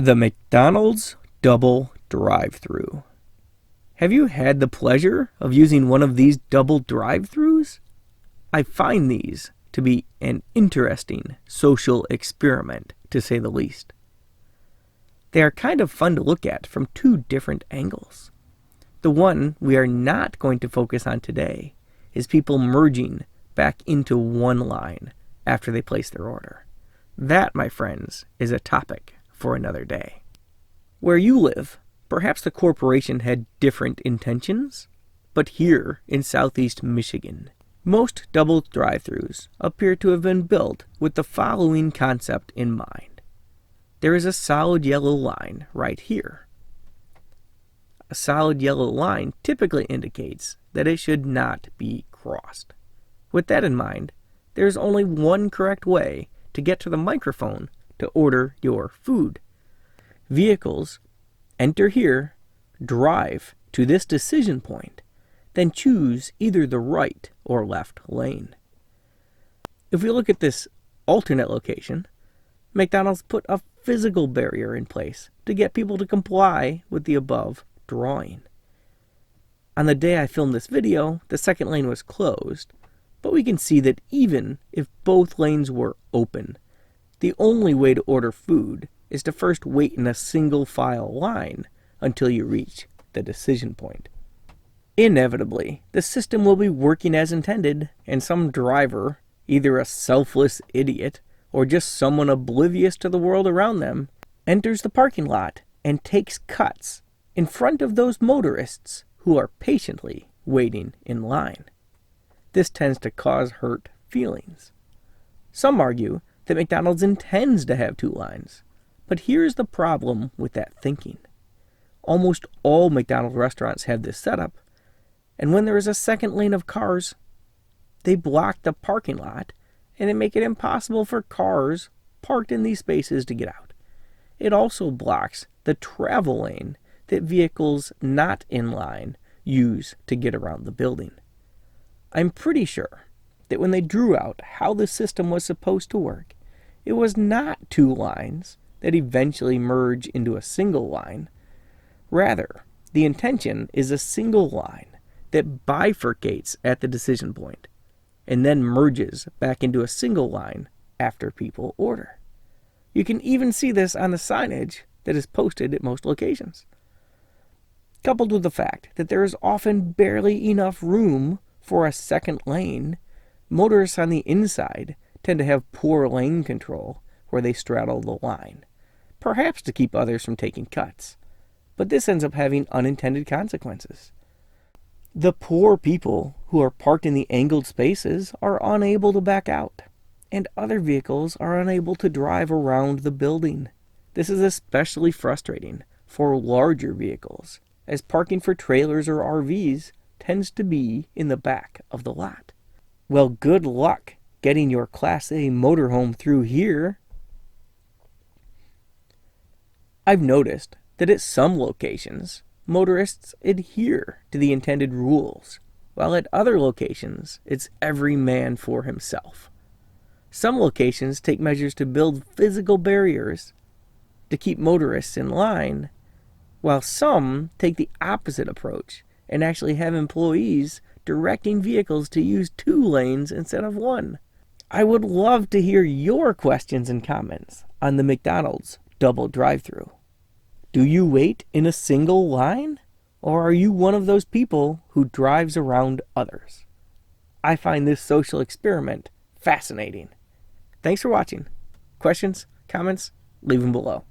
The McDonald's double drive-thru. Have you had the pleasure of using one of these double drive-thrus? I find these to be an interesting social experiment, to say the least. They are kind of fun to look at from two different angles. The one we are not going to focus on today is people merging back into one line after they place their order. That, my friends, is a topic for another day. Where you live, perhaps the corporation had different intentions, but here in southeast Michigan, most double drive-thrus appear to have been built with the following concept in mind. There is a solid yellow line right here. A solid yellow line typically indicates that it should not be crossed. With that in mind, there is only one correct way to get to the microphone to order your food. Vehicles enter here, drive to this decision point, then choose either the right or left lane. If we look at this alternate location, McDonald's put a physical barrier in place to get people to comply with the above drawing. On the day I filmed this video, the second lane was closed, but we can see that even if both lanes were open, the only way to order food is to first wait in a single file line until you reach the decision point. Inevitably, the system will be working as intended, and some driver, either a selfless idiot or just someone oblivious to the world around them, enters the parking lot and takes cuts in front of those motorists who are patiently waiting in line. This tends to cause hurt feelings. Some argue that McDonald's intends to have two lines, but here's the problem with that thinking. Almost all McDonald's restaurants have this setup, and when there is a second lane of cars, they block the parking lot and they make it impossible for cars parked in these spaces to get out. It also blocks the travel lane that vehicles not in line use to get around the building. I'm pretty sure that when they drew out how the system was supposed to work, it was not two lines that eventually merge into a single line. Rather, the intention is a single line that bifurcates at the decision point and then merges back into a single line after people order. You can even see this on the signage that is posted at most locations. Coupled with the fact that there is often barely enough room for a second lane, motorists on the inside tend to have poor lane control where they straddle the line, perhaps to keep others from taking cuts. But this ends up having unintended consequences. The poor people who are parked in the angled spaces are unable to back out, and other vehicles are unable to drive around the building. This is especially frustrating for larger vehicles, as parking for trailers or RVs tends to be in the back of the lot. Well, good luck getting your Class A motorhome through here. I've noticed that at some locations, motorists adhere to the intended rules, while at other locations, it's every man for himself. Some locations take measures to build physical barriers to keep motorists in line, while some take the opposite approach and actually have employees directing vehicles to use two lanes instead of one. I would love to hear your questions and comments on the McDonald's double drive-thru. Do you wait in a single line, or are you one of those people who drives around others? I find this social experiment fascinating. Thanks for watching. Questions, comments, leave them below.